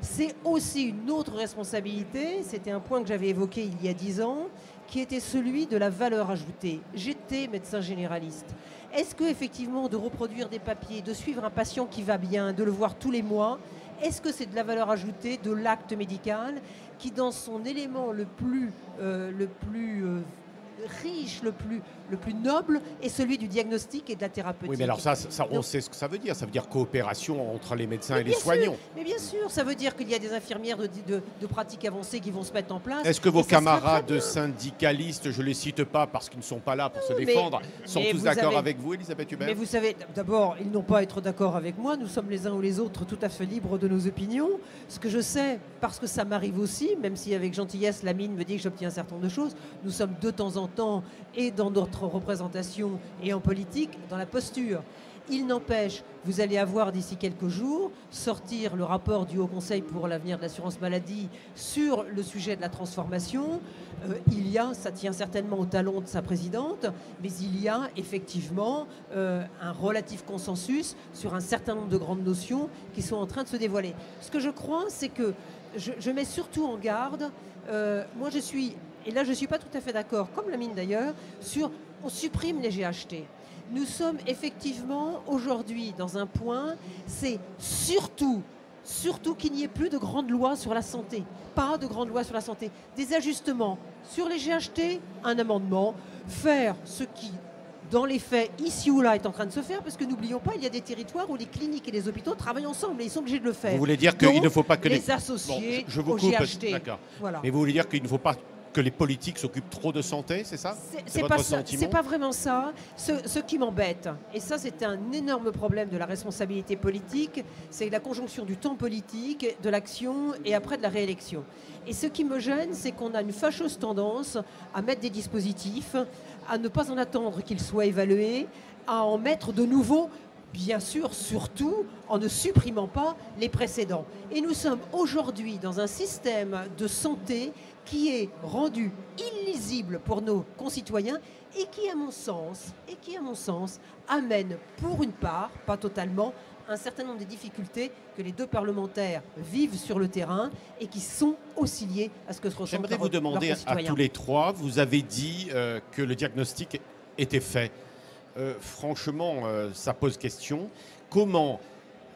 C'est aussi une autre responsabilité, c'était un point que j'avais évoqué il y a 10 ans, qui était celui de la valeur ajoutée. J'étais médecin généraliste. Est-ce que effectivement de reproduire des papiers, de suivre un patient qui va bien, de le voir tous les mois, est-ce que c'est de la valeur ajoutée de l'acte médical qui, dans son élément le plus riche, le plus noble, est celui du diagnostic et de la thérapeutique. Oui, mais alors ça on sait ce que ça veut dire. Ça veut dire coopération entre les médecins et les soignants. Mais bien sûr, ça veut dire qu'il y a des infirmières de pratique avancée qui vont se mettre en place. Est-ce que vos camarades syndicalistes, je ne les cite pas parce qu'ils ne sont pas là pour se défendre, sont tous d'accord avec vous, Elisabeth Hubert? Mais vous savez, d'abord, ils n'ont pas à être d'accord avec moi. Nous sommes les uns ou les autres tout à fait libres de nos opinions. Ce que je sais, parce que ça m'arrive aussi, même si avec gentillesse, la mine me dit que j'obtiens un certain nombre de choses, nous sommes de temps en temps, et dans notre représentation et en politique, dans la posture. Il n'empêche, vous allez avoir d'ici quelques jours sortir le rapport du Haut Conseil pour l'avenir de l'assurance maladie sur le sujet de la transformation. Ça tient certainement au talon de sa présidente, mais il y a effectivement un relatif consensus sur un certain nombre de grandes notions qui sont en train de se dévoiler. Ce que je crois, c'est que je mets surtout en garde, moi je suis, et là je ne suis pas tout à fait d'accord, comme la mine d'ailleurs, sur on supprime les GHT. Nous sommes effectivement aujourd'hui dans un point, c'est surtout qu'il n'y ait plus de grandes lois sur la santé. Pas de grandes lois sur la santé. Des ajustements sur les GHT, un amendement, faire ce qui, dans les faits, ici ou là, est en train de se faire, parce que n'oublions pas, il y a des territoires où les cliniques et les hôpitaux travaillent ensemble et ils sont obligés de le faire. Vous voulez dire qu'il ne faut pas que les associer je vous au coupe, GHT. D'accord. Voilà. Mais vous voulez dire qu'il ne faut pas que les politiques s'occupent trop de santé, c'est ça? C'est pas ça, c'est pas vraiment ça. Ce qui m'embête, et ça c'est un énorme problème de la responsabilité politique, c'est la conjonction du temps politique, de l'action et après de la réélection. Et ce qui me gêne, c'est qu'on a une fâcheuse tendance à mettre des dispositifs, à ne pas en attendre qu'ils soient évalués, à en mettre de nouveaux, bien sûr, surtout en ne supprimant pas les précédents. Et nous sommes aujourd'hui dans un système de santé qui est rendu illisible pour nos concitoyens et qui, à mon sens, amène pour une part, pas totalement, un certain nombre de difficultés que les deux parlementaires vivent sur le terrain et qui sont aussi liées à ce que se ressentent leurs concitoyens. J'aimerais vous demander à tous les trois, vous avez dit que le diagnostic était fait. Franchement, ça pose question. Comment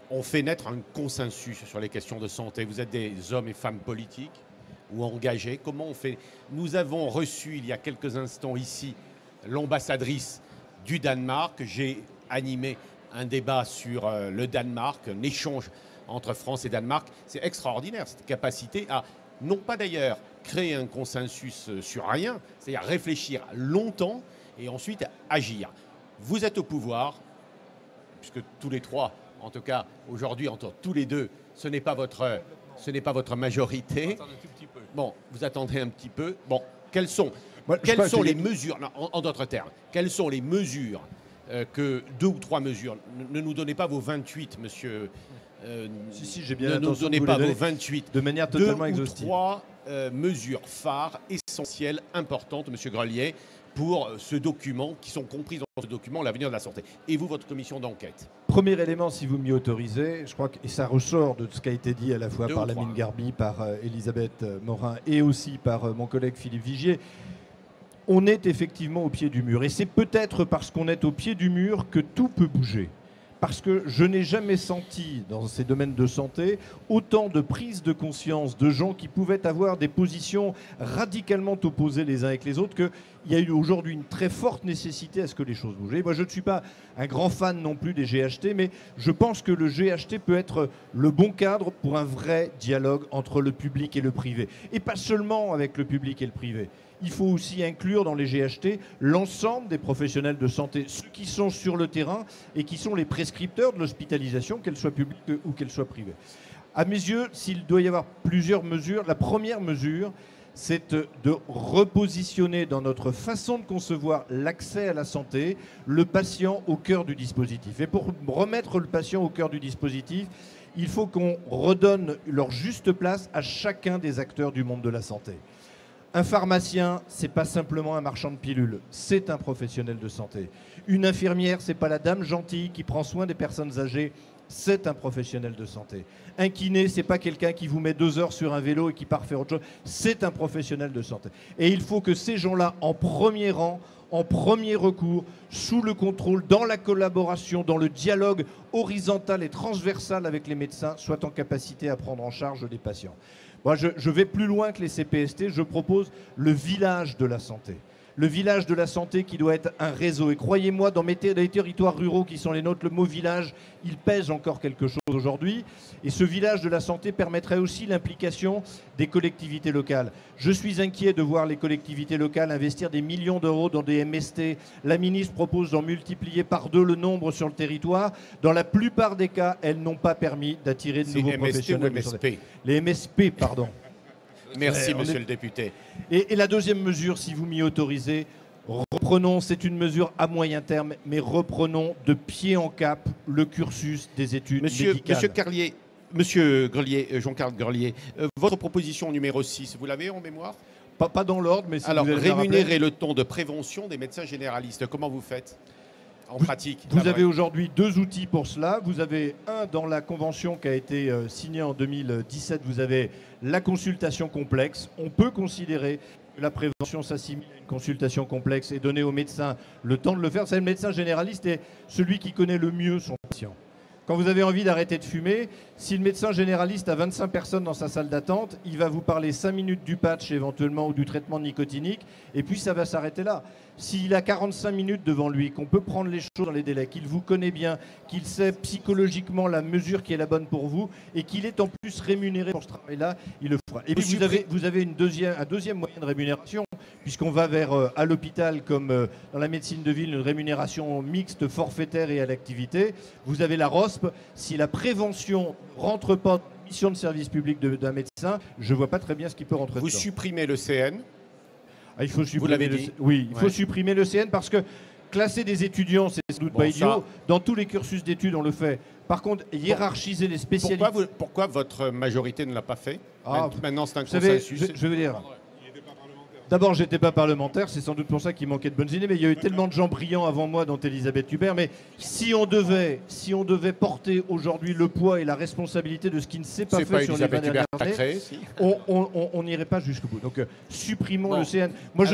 on fait naître un consensus sur les questions de santé? Vous êtes des hommes et femmes politiques ou engagés. Comment on fait? Nous avons reçu il y a quelques instants ici l'ambassadrice du Danemark. J'ai animé un débat sur le Danemark, un échange entre France et Danemark. C'est extraordinaire, cette capacité à, non pas d'ailleurs créer un consensus sur rien, c'est-à-dire réfléchir longtemps et ensuite agir. Vous êtes au pouvoir, puisque tous les trois, en tout cas aujourd'hui, entre tous les deux, ce n'est pas votre majorité. Bon, vous attendez un petit peu. Bon, quelles sont les mesures, non, en d'autres termes, quelles sont les mesures que 2 ou 3 mesures, ne nous donnez pas vos 28, monsieur. Si, j'ai bien ne nous donnez pas vos 28. De manière totalement exhaustive. 2 ou 3 mesures phares, essentielles, importantes, monsieur Grelier, pour ce document, qui sont comprises dans ce document, l'avenir de la santé. Et vous, votre commission d'enquête? Premier élément, si vous m'y autorisez, je crois que, et ça ressort de ce qui a été dit à la fois par Lamine Garbi, par Elisabeth Morin et aussi par mon collègue Philippe Vigier, on est effectivement au pied du mur. Et c'est peut-être parce qu'on est au pied du mur que tout peut bouger. Parce que je n'ai jamais senti, dans ces domaines de santé, autant de prise de conscience de gens qui pouvaient avoir des positions radicalement opposées les uns avec les autres, qu'il y a eu aujourd'hui une très forte nécessité à ce que les choses bougent. Et moi, je ne suis pas un grand fan non plus des GHT, mais je pense que le GHT peut être le bon cadre pour un vrai dialogue entre le public et le privé. Et pas seulement avec le public et le privé. Il faut aussi inclure dans les GHT l'ensemble des professionnels de santé, ceux qui sont sur le terrain et qui sont les prescripteurs de l'hospitalisation, qu'elle soit publique ou qu'elle soit privée. À mes yeux, s'il doit y avoir plusieurs mesures, la première mesure, c'est de repositionner dans notre façon de concevoir l'accès à la santé, le patient au cœur du dispositif. Et pour remettre le patient au cœur du dispositif, il faut qu'on redonne leur juste place à chacun des acteurs du monde de la santé. Un pharmacien, c'est pas simplement un marchand de pilules, c'est un professionnel de santé. Une infirmière, c'est pas la dame gentille qui prend soin des personnes âgées, c'est un professionnel de santé. Un kiné, c'est pas quelqu'un qui vous met 2 heures sur un vélo et qui part faire autre chose, c'est un professionnel de santé. Et il faut que ces gens-là, en premier rang, en premier recours, sous le contrôle, dans la collaboration, dans le dialogue horizontal et transversal avec les médecins, soient en capacité à prendre en charge les patients. Moi, je vais plus loin que les CPST, je propose le village de la santé. Le village de la santé qui doit être un réseau. Et croyez-moi, dans les territoires ruraux qui sont les nôtres, le mot village, il pèse encore quelque chose aujourd'hui. Et ce village de la santé permettrait aussi l'implication des collectivités locales. Je suis inquiet de voir les collectivités locales investir des millions d'euros dans des MST. La ministre propose d'en multiplier par 2 le nombre sur le territoire. Dans la plupart des cas, elles n'ont pas permis d'attirer de nouveaux professionnels. C'est MST ou MSP ? Les MSP, pardon. Merci, monsieur le député. Et la deuxième mesure, si vous m'y autorisez, reprenons, c'est une mesure à moyen terme, mais reprenons de pied en cap le cursus des études médicales. Monsieur Grelier, Jean-Carl Grelier, votre proposition numéro 6, vous l'avez en mémoire ? Pas dans l'ordre, mais si alors, vous allez rémunérer le temps de prévention des médecins généralistes, comment vous faites en pratique? Vous avez aujourd'hui 2 outils pour cela. Vous avez un dans la convention qui a été signée en 2017. Vous avez la consultation complexe. On peut considérer que la prévention s'assimile à une consultation complexe et donner au médecin le temps de le faire. C'est le médecin généraliste est celui qui connaît le mieux son patient. Quand vous avez envie d'arrêter de fumer, si le médecin généraliste a 25 personnes dans sa salle d'attente, il va vous parler 5 minutes du patch éventuellement ou du traitement nicotinique, et puis ça va s'arrêter là. S'il a 45 minutes devant lui, qu'on peut prendre les choses dans les délais, qu'il vous connaît bien, qu'il sait psychologiquement la mesure qui est la bonne pour vous, et qu'il est en plus rémunéré pour ce travail-là, il le fera. Et puis vous avez un deuxième moyen de rémunération, puisqu'on va vers, à l'hôpital, comme dans la médecine de ville, une rémunération mixte, forfaitaire et à l'activité. Vous avez la ROSP. Si la prévention rentre pas dans la mission de service public d'un médecin, je ne vois pas très bien ce qui peut rentrer dedans. Vous supprimez le CN. Il faut supprimer vous l'avez dit. Oui, il faut supprimer le CN parce que classer des étudiants, c'est sans doute pas idiot. Dans tous les cursus d'études, on le fait. Par contre, hiérarchiser les spécialités... Pourquoi votre majorité ne l'a pas fait? Maintenant, c'est un consensus. Je veux dire... D'abord, j'étais pas parlementaire, c'est sans doute pour ça qu'il manquait de bonnes idées, mais il y a eu tellement de gens brillants avant moi, dont Elisabeth Hubert. Mais si on devait porter aujourd'hui le poids et la responsabilité de ce qui ne s'est pas fait sur les 20 dernières années, on n'irait pas jusqu'au bout. Donc, supprimons le CN. Moi,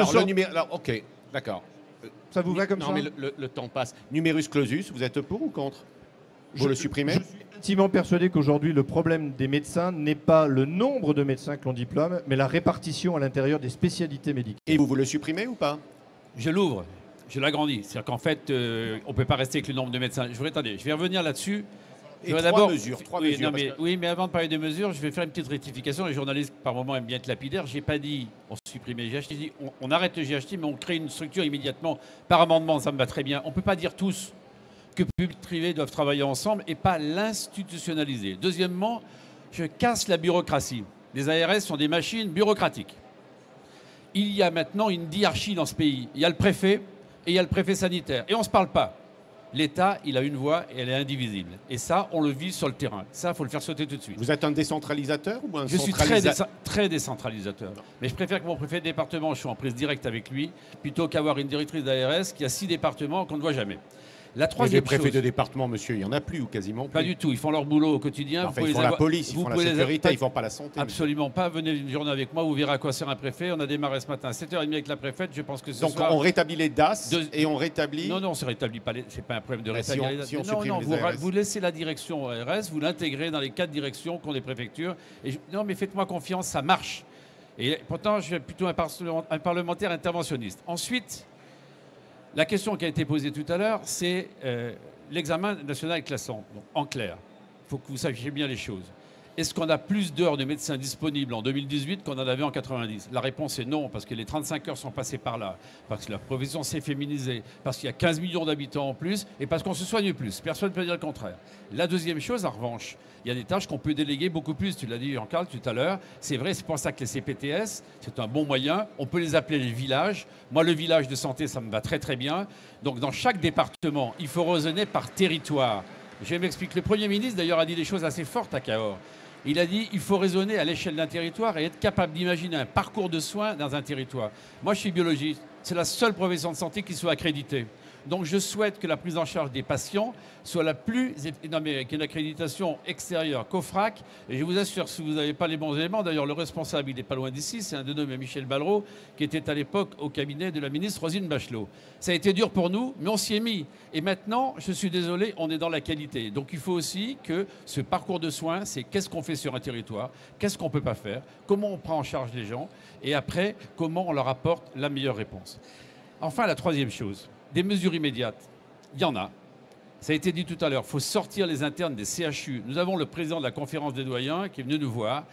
ok, d'accord. Ça vous va comme ça? Non, mais le temps passe. Numerus clausus, vous êtes pour ou contre? Vous le supprimez? Je suis intimement persuadé qu'aujourd'hui, le problème des médecins n'est pas le nombre de médecins que l'on diplôme, mais la répartition à l'intérieur des spécialités médicales. Et vous le supprimez ou pas? Je l'ouvre, je l'agrandis. C'est-à-dire qu'en fait, on ne peut pas rester avec le nombre de médecins. Je vais revenir là-dessus. Trois mesures. Oui, mais avant de parler des mesures, je vais faire une petite rectification. Les journalistes, par moments, aiment bien être lapidaires. Je n'ai pas dit on supprime les GHT. J'ai dit on arrête le GHT, mais on crée une structure immédiatement. Par amendement, ça me va très bien. On ne peut pas dire tous que public et privé doivent travailler ensemble et pas l'institutionnaliser. Deuxièmement, je casse la bureaucratie. Les ARS sont des machines bureaucratiques. Il y a maintenant une diarchie dans ce pays. Il y a le préfet et il y a le préfet sanitaire. Et on ne se parle pas. L'État, il a une voix et elle est indivisible. Et ça, on le vit sur le terrain. Ça, il faut le faire sauter tout de suite. Vous êtes un décentralisateur ou un Je suis très décentralisateur. Mais je préfère que mon préfet de département, je sois en prise directe avec lui, plutôt qu'avoir une directrice d'ARS qui a 6 départements qu'on ne voit jamais. La troisième chose... Les préfets de département, monsieur, il n'y en a plus ou quasiment plus. Pas du tout. Ils font leur boulot au quotidien. Enfin, ils font la police, ils font la sécurité, ils ne font pas la santé. Absolument pas. Venez une journée avec moi, vous verrez à quoi sert un préfet. On a démarré ce matin à 7h30 avec la préfète. Je pense que ce Donc on rétablit les DAS et on rétablit... Non, on ne se rétablit pas. Ce n'est pas un problème de rétablir les DAS. Si on supprime les ARS. Vous laissez la direction ARS, vous l'intégrez dans les 4 directions qu'ont les préfectures. Non, mais faites-moi confiance, ça marche. Et pourtant, je suis plutôt un parlementaire interventionniste. Ensuite, la question qui a été posée tout à l'heure, c'est... l'examen national classant, donc en clair, il faut que vous sachiez bien les choses. est-ce qu'on a plus d'heures de médecins disponibles en 2018 qu'on en avait en 90? La réponse est non, parce que les 35 heures sont passées par là, parce que la profession s'est féminisée, parce qu'il y a 15 millions d'habitants en plus, et parce qu'on se soigne plus. Personne ne peut dire le contraire. La deuxième chose, en revanche, il y a des tâches qu'on peut déléguer beaucoup plus. Tu l'as dit, Jean-Carl, tout à l'heure. C'est vrai, c'est pour ça que les CPTS, c'est un bon moyen. On peut les appeler les villages. Moi, le village de santé, ça me va très, très bien. Donc, dans chaque département, il faut raisonner par territoire. Je m'explique. Le Premier ministre, d'ailleurs, a dit des choses assez fortes à Cahors. Il a dit qu'il faut raisonner à l'échelle d'un territoire et être capable d'imaginer un parcours de soins dans un territoire. Moi, je suis biologiste. C'est la seule profession de santé qui soit accréditée. Donc, je souhaite que la prise en charge des patients soit la plus... Non, mais avec une accréditation extérieure qu'OFRAC. Et je vous assure, si vous n'avez pas les bons éléments, d'ailleurs, le responsable, il n'est pas loin d'ici, c'est un de nous, Michel Ballereau, qui était à l'époque au cabinet de la ministre Roselyne Bachelot. Ça a été dur pour nous, mais on s'y est mis. Et maintenant, je suis désolé, on est dans la qualité. Donc, il faut aussi que ce parcours de soins, c'est qu'est-ce qu'on fait sur un territoire, qu'est-ce qu'on ne peut pas faire, comment on prend en charge les gens, et après, comment on leur apporte la meilleure réponse. Enfin, la troisième chose, des mesures immédiates, il y en a. Ça a été dit tout à l'heure, il faut sortir les internes des CHU. Nous avons le président de la conférence des doyens qui est venu nous voir.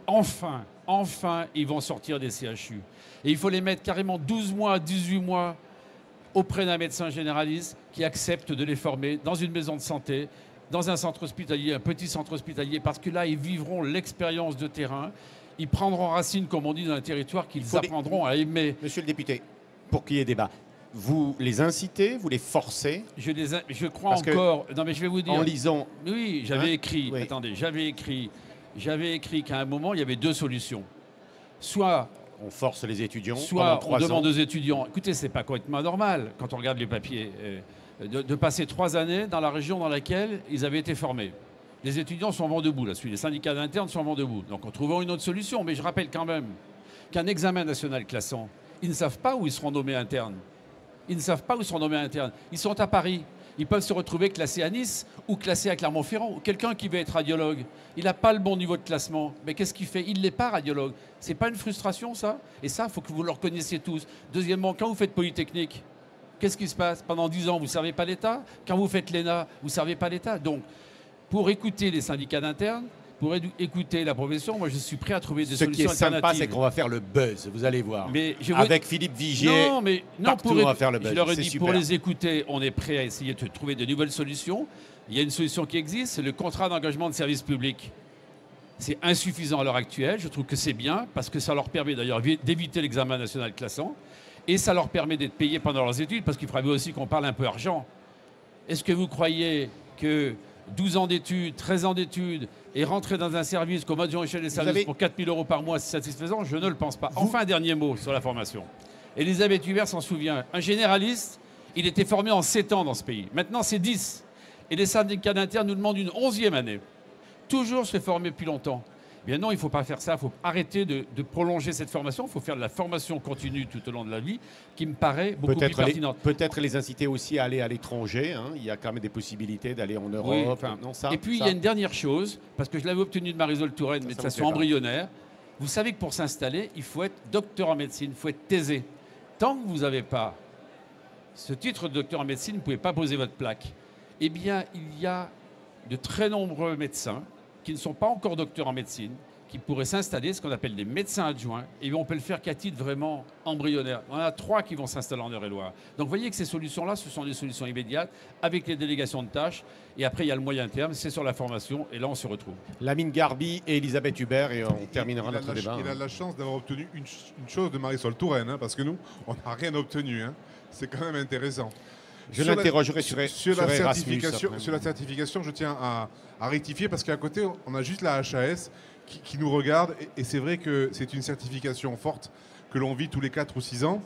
Enfin, ils vont sortir des CHU. Et il faut les mettre carrément 12 mois, 18 mois auprès d'un médecin généraliste qui accepte de les former dans une maison de santé, dans un centre hospitalier, un petit centre hospitalier, parce que là, ils vivront l'expérience de terrain. Ils prendront racine, comme on dit, dans un territoire qu'ils apprendront à aimer. Monsieur le député, pour qu'il y ait débat, vous les incitez, vous les forcez? Je crois encore... Non, mais je vais vous dire... En lisant... Oui, j'avais écrit... Oui. Attendez, j'avais écrit qu'à un moment, il y avait deux solutions. Soit... On force les étudiants. Soit on demande aux étudiants... Écoutez, c'est pas complètement normal, quand on regarde les papiers, de passer 3 années dans la région dans laquelle ils avaient été formés. Les étudiants sont vent debout là-dessus. Les syndicats d'internes sont vent debout. Donc, on trouvera une autre solution. Mais je rappelle quand même qu'un examen national classant, ils ne savent pas où ils seront nommés internes. Ils ne savent pas où ils seront nommés internes. Ils sont à Paris. Ils peuvent se retrouver classés à Nice ou classés à Clermont-Ferrand. Quelqu'un qui veut être radiologue, il n'a pas le bon niveau de classement. Mais qu'est-ce qu'il fait? Il n'est pas radiologue. C'est pas une frustration, ça? Et ça, il faut que vous le reconnaissiez tous. Deuxièmement, quand vous faites Polytechnique, qu'est-ce qui se passe? Pendant 10 ans, vous ne servez pas l'État. Quand vous faites l'ENA, vous ne servez pas l'État. Donc, pour écouter les syndicats d'internes, pour écouter la profession, moi je suis prêt à trouver des solutions alternatives. Ce qui est sympa, c'est qu'on va faire le buzz, vous allez voir. Mais avec Philippe Vigier, on va faire le buzz. Je leur ai dit, pour les écouter, on est prêt à essayer de trouver de nouvelles solutions. Il y a une solution qui existe, c'est le contrat d'engagement de service public. C'est insuffisant à l'heure actuelle, je trouve que c'est bien, parce que ça leur permet d'ailleurs d'éviter l'examen national classant, et ça leur permet d'être payés pendant leurs études, parce qu'il faudrait aussi qu'on parle un peu argent. Est-ce que vous croyez que 12 ans d'études, 13 ans d'études, et rentrer dans un service comme adjoint chef des services pour 4 000 € par mois, c'est satisfaisant? Je ne le pense pas. Enfin, un dernier mot sur la formation. Elisabeth Hubert s'en souvient. Un généraliste, il était formé en 7 ans dans ce pays. Maintenant, c'est 10. Et les syndicats d'internes nous demandent une 11e année. Toujours se former depuis longtemps. Eh bien non, il ne faut pas faire ça. Il faut arrêter de prolonger cette formation. Il faut faire de la formation continue tout au long de la vie, qui me paraît beaucoup plus pertinente. Peut-être les inciter aussi à aller à l'étranger. Hein. Il y a quand même des possibilités d'aller en Europe. Oui, enfin, et puis, il y a une dernière chose, parce que je l'avais obtenu de Marisol Touraine, mais de façon embryonnaire. Vous savez que pour s'installer, il faut être docteur en médecine, il faut être thésé. Tant que vous n'avez pas ce titre de docteur en médecine, vous ne pouvez pas poser votre plaque. Eh bien, il y a de très nombreux médecins qui ne sont pas encore docteurs en médecine, qui pourraient s'installer, ce qu'on appelle des médecins adjoints, et on peut le faire qu'à titre vraiment embryonnaire. On en a 3 qui vont s'installer en Eure-et-Loire. Donc vous voyez que ces solutions-là, ce sont des solutions immédiates, avec les délégations de tâches, et après il y a le moyen terme, c'est sur la formation, et là on se retrouve. Lamine Garbi et Elisabeth Hubert, et on terminera notre débat. Il a la chance d'avoir obtenu une chose de Marisol Touraine, hein, parce que nous, on n'a rien obtenu. Hein. C'est quand même intéressant. Je l'interrogerai sur la certification, je tiens à rectifier parce qu'à côté, on a juste la HAS qui nous regarde et c'est vrai que c'est une certification forte que l'on vit tous les 4 ou 6 ans.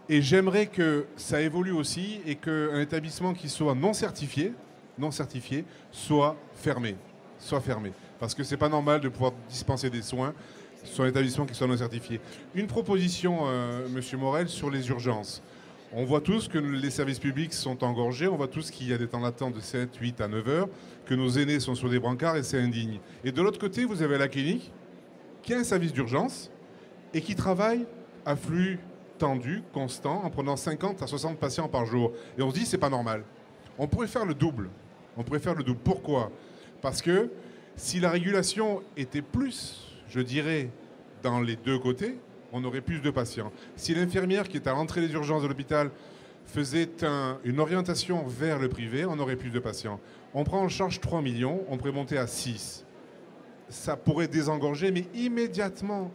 Et j'aimerais que ça évolue aussi et qu'un établissement qui soit non certifié soit fermé. Parce que c'est pas normal de pouvoir dispenser des soins sur un établissement qui soit non certifié. Une proposition, Monsieur Morel, sur les urgences. On voit tous que les services publics sont engorgés, on voit tous qu'il y a des temps d'attente de 7, 8 à 9 heures, que nos aînés sont sur des brancards et c'est indigne. Et de l'autre côté, vous avez la clinique qui a un service d'urgence et qui travaille à flux tendu, constant, en prenant 50 à 60 patients par jour. Et on se dit, c'est pas normal. On pourrait faire le double. Pourquoi? Parce que Si la régulation était plus, je dirais, dans les deux côtés, on aurait plus de patients. Si l'infirmière qui est à l'entrée des urgences de l'hôpital faisait une orientation vers le privé, on aurait plus de patients. On prend en charge 3 millions, on pourrait monter à 6. Ça pourrait désengorger, mais immédiatement,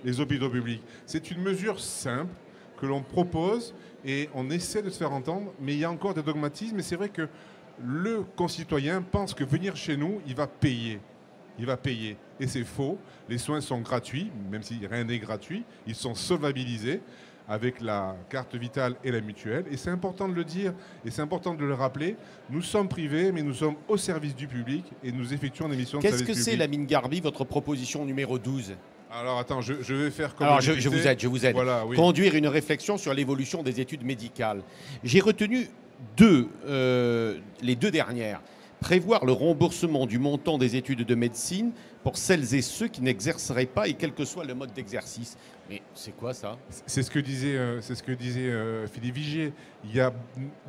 les hôpitaux publics. C'est une mesure simple que l'on propose et on essaie de se faire entendre, mais il y a encore des dogmatismes. Et c'est vrai que le concitoyen pense que venir chez nous, il va payer. Il va payer. Et c'est faux. Les soins sont gratuits, même si rien n'est gratuit. Ils sont solvabilisés avec la carte vitale et la mutuelle. Et c'est important de le dire et c'est important de le rappeler. Nous sommes privés, mais nous sommes au service du public et nous effectuons des missions de service public. Qu'est-ce que c'est, Lamine Garbi, votre proposition numéro 12 ? Alors attends, je vais faire comme... Alors je vous aide. Voilà, oui. Conduire une réflexion sur l'évolution des études médicales. J'ai retenu les deux dernières. Prévoir le remboursement du montant des études de médecine pour celles et ceux qui n'exerceraient pas et quel que soit le mode d'exercice. Mais c'est quoi ça ? C'est ce que disait Philippe Vigier. Il y a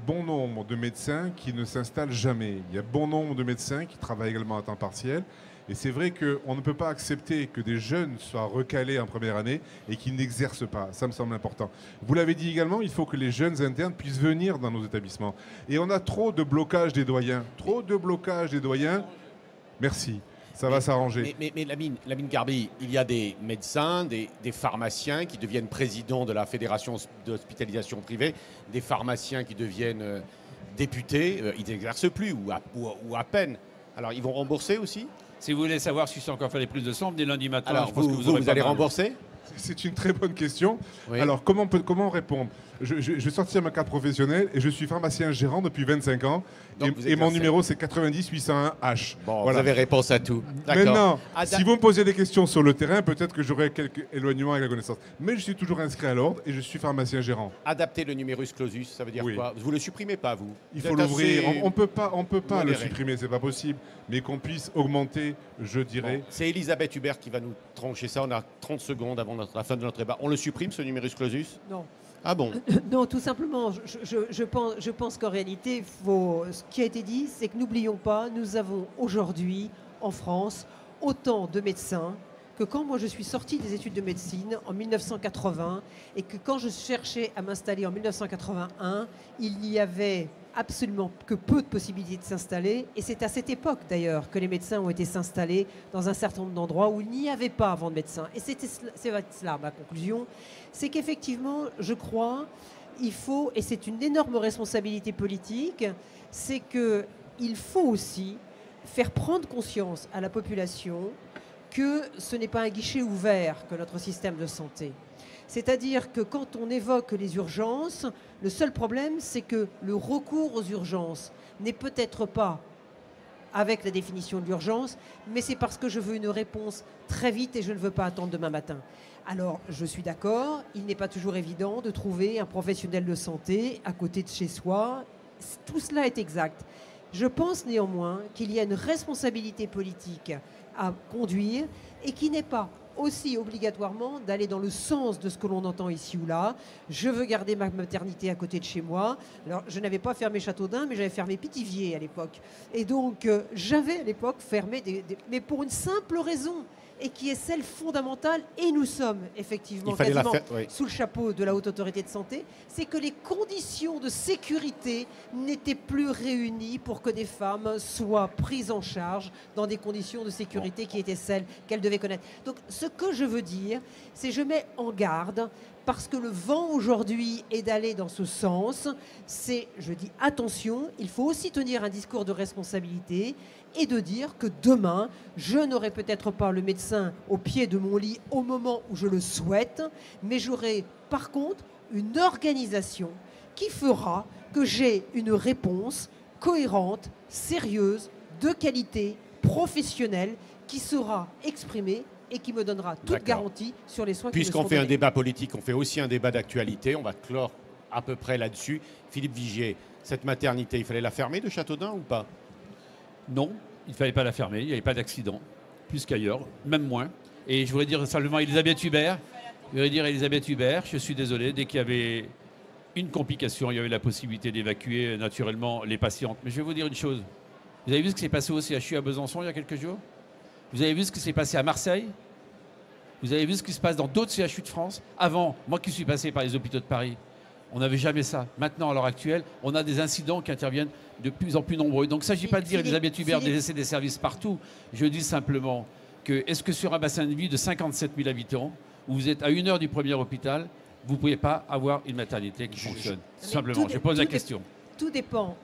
bon nombre de médecins qui ne s'installent jamais. Il y a bon nombre de médecins qui travaillent également à temps partiel. Et c'est vrai qu'on ne peut pas accepter que des jeunes soient recalés en première année et qu'ils n'exercent pas. Ça me semble important. Vous l'avez dit également, il faut que les jeunes internes puissent venir dans nos établissements. Et on a trop de blocage des doyens. Trop de blocage des doyens. Merci. Ça va s'arranger. Mais Lamine Garbi, il y a des médecins, des pharmaciens qui deviennent présidents de la Fédération d'hospitalisation privée, des pharmaciens qui deviennent députés. Ils n'exercent plus ou à peine. Alors, ils vont rembourser aussi ? Si vous voulez savoir si c'est encore fait les prises de sang, venez lundi matin. Alors, je pense que vous allez rembourser ? C'est une très bonne question. Oui. Alors, comment répondre ? Je vais sortir ma carte professionnelle et je suis pharmacien gérant depuis 25 ans. Et mon numéro, c'est 90 801H. Bon, voilà. Vous avez réponse à tout. Maintenant, si vous me posez des questions sur le terrain, peut-être que j'aurai quelques éloignements avec la connaissance. Mais je suis toujours inscrit à l'ordre et je suis pharmacien gérant. Adapter le numerus clausus, ça veut dire quoi ? Vous ne le supprimez pas, vous ? Il faut l'ouvrir. On peut pas le supprimer, c'est pas possible. Mais qu'on puisse augmenter, je dirais. Bon, c'est Elisabeth Hubert qui va nous trancher ça. On a 30 secondes avant la fin de notre débat. On le supprime, ce numerus clausus ? Non. Ah bon ? Non, tout simplement, je pense qu'en réalité, ce qui a été dit, c'est que n'oublions pas, nous avons aujourd'hui, en France, autant de médecins que quand moi je suis sortie des études de médecine en 1980 et que quand je cherchais à m'installer en 1981, il n'y avait absolument que peu de possibilités de s'installer. Et c'est à cette époque d'ailleurs que les médecins ont été s'installer dans un certain nombre d'endroits où il n'y avait pas avant de médecins. Et c'est cela ma conclusion, c'est qu'effectivement, je crois, il faut, et c'est une énorme responsabilité politique, c'est qu'il faut aussi faire prendre conscience à la population que ce n'est pas un guichet ouvert que notre système de santé. C'est-à-dire que quand on évoque les urgences, le seul problème, c'est que le recours aux urgences n'est peut-être pas avec la définition de l'urgence, mais c'est parce que je veux une réponse très vite et je ne veux pas attendre demain matin. Alors, je suis d'accord, il n'est pas toujours évident de trouver un professionnel de santé à côté de chez soi. Tout cela est exact. Je pense néanmoins qu'il y a une responsabilité politique à conduire et qui n'est pas aussi obligatoirement d'aller dans le sens de ce que l'on entend ici ou là. Je veux garder ma maternité à côté de chez moi. Alors, je n'avais pas fermé Châteaudun, mais j'avais fermé Pithiviers à l'époque. Et donc, j'avais à l'époque fermé mais pour une simple raison, et qui est celle fondamentale, et nous sommes effectivement quasiment sous le chapeau de la Haute Autorité de Santé, c'est que les conditions de sécurité n'étaient plus réunies pour que des femmes soient prises en charge dans des conditions de sécurité qui étaient celles qu'elles devaient connaître. Donc ce que je veux dire, c'est que je mets en garde, parce que le vent aujourd'hui est d'aller dans ce sens, je dis attention, il faut aussi tenir un discours de responsabilité et de dire que demain, je n'aurai peut-être pas le médecin au pied de mon lit au moment où je le souhaite, mais j'aurai par contre une organisation qui fera que j'ai une réponse cohérente, sérieuse, de qualité, professionnelle, qui sera exprimée et qui me donnera toute garantie sur les soins qui me seront donnés. Puisqu'on fait un débat politique, on fait aussi un débat d'actualité. On va clore à peu près là-dessus. Philippe Vigier, cette maternité, il fallait la fermer de Châteaudun ou pas ? Non, il ne fallait pas la fermer. Il n'y avait pas d'accident, plus qu'ailleurs, même moins. Et je voudrais dire simplement Elisabeth Hubert. Je suis désolé, dès qu'il y avait une complication, il y avait la possibilité d'évacuer naturellement les patientes. Mais je vais vous dire une chose. Vous avez vu ce qui s'est passé au CHU à Besançon il y a quelques jours? Vous avez vu ce qui s'est passé à Marseille? Vous avez vu ce qui se passe dans d'autres CHU de France? Avant, moi qui suis passé par les hôpitaux de Paris, on n'avait jamais ça. Maintenant, à l'heure actuelle, on a des incidents qui interviennent de plus en plus nombreux. Donc, il ne s'agit pas de dire, Elisabeth Hubert, de laisser des services partout. Je dis simplement que, est-ce que sur un bassin de vie de 57 000 habitants, où vous êtes à 1 heure du premier hôpital, vous ne pouvez pas avoir une maternité qui fonctionne? Simplement, je pose la question. Tout dépend,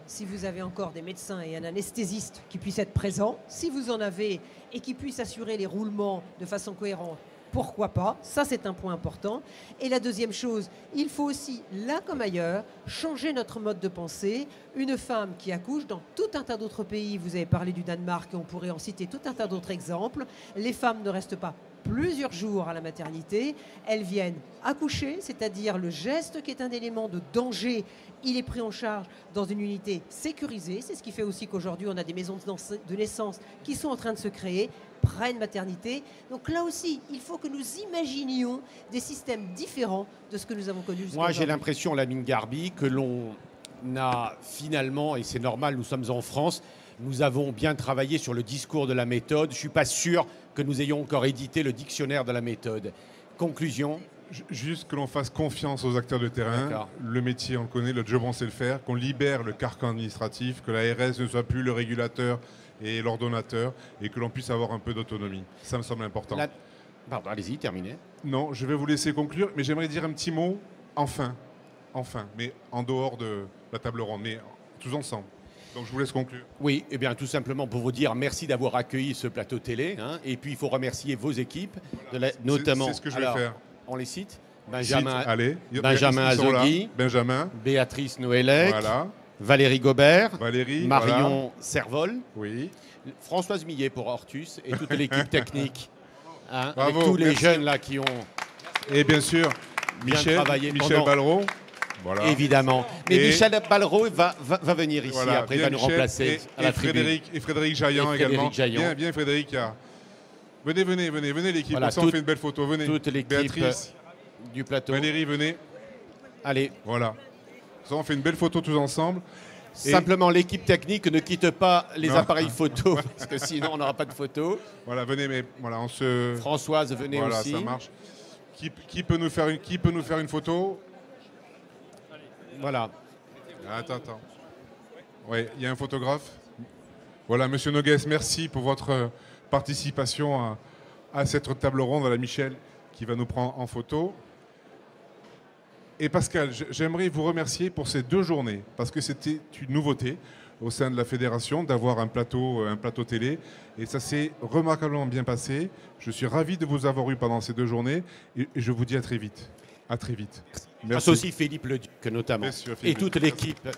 si vous avez encore des médecins et un anesthésiste qui puissent être présents. Si vous en avez et qui puissent assurer les roulements de façon cohérente, pourquoi pas? Ça, c'est un point important. Et la deuxième chose, il faut aussi, là comme ailleurs, changer notre mode de pensée. Une femme qui accouche dans tout un tas d'autres pays, vous avez parlé du Danemark, et on pourrait en citer tout un tas d'autres exemples, les femmes ne restent pas plusieurs jours à la maternité, elles viennent accoucher, c'est-à-dire le geste qui est un élément de danger, il est pris en charge dans une unité sécurisée. C'est ce qui fait aussi qu'aujourd'hui on a des maisons de naissance qui sont en train de se créer, près de maternité. Donc là aussi, il faut que nous imaginions des systèmes différents de ce que nous avons connu jusqu'à Moi, j'ai aujourd'hui. l'impression, Lamine Garbi, que l'on a finalement, et c'est normal, nous sommes en France, nous avons bien travaillé sur le discours de la méthode. Je ne suis pas sûr que nous ayons encore édité le dictionnaire de la méthode. Conclusion. Juste que l'on fasse confiance aux acteurs de terrain. Le métier, on le connaît, le job, on sait le faire. Qu'on libère le carcan administratif, que l'ARS ne soit plus le régulateur et l'ordonnateur, et que l'on puisse avoir un peu d'autonomie. Ça me semble important. Pardon, allez-y, terminez. Non, je vais vous laisser conclure, mais j'aimerais dire un petit mot, enfin, mais en dehors de la table ronde, mais tous ensemble. Donc je vous laisse conclure. Oui, eh bien tout simplement pour vous dire merci d'avoir accueilli ce plateau télé. Et puis il faut remercier vos équipes, notamment. C'est ce que je vais faire. On les cite. Benjamin Azogui, Benjamin, Béatrice Noëlec, voilà. Valérie Gobert, Valérie, Marion Servol, oui. Françoise Millet pour Hortus et toute l'équipe technique. Bravo, avec tous les merci. jeunes là qui ont et bien sûr bien travaillé Michel Ballereau. Voilà. Évidemment. Mais et Michel Ballereau va venir ici voilà, après, il va nous remplacer à la tribune. Et Frédéric Jaillant également. Bien Frédéric. Venez l'équipe, Voilà, on fait une belle photo. Venez. Toute l'équipe Béatrice, du plateau. Valérie, venez. Allez. Voilà. Ça, on fait une belle photo tous ensemble. Simplement, l'équipe technique ne quitte pas les appareils photo, parce que sinon, on n'aura pas de photo. Voilà, venez, mais voilà, on se... Françoise, venez voilà, aussi. Voilà, ça marche. Qui peut nous faire une photo? Voilà. Attends. Oui, il y a un photographe. Voilà, Monsieur Noguès, merci pour votre participation à cette table ronde. Voilà Michel qui va nous prendre en photo. Et Pascal, j'aimerais vous remercier pour ces 2 journées, parce que c'était une nouveauté au sein de la fédération d'avoir un plateau télé. Et ça s'est remarquablement bien passé. Je suis ravi de vous avoir eu pendant ces 2 journées. Et je vous dis à très vite. À très vite. Merci aussi Philippe Leduc, notamment. Bien sûr, Philippe. Et toute l'équipe.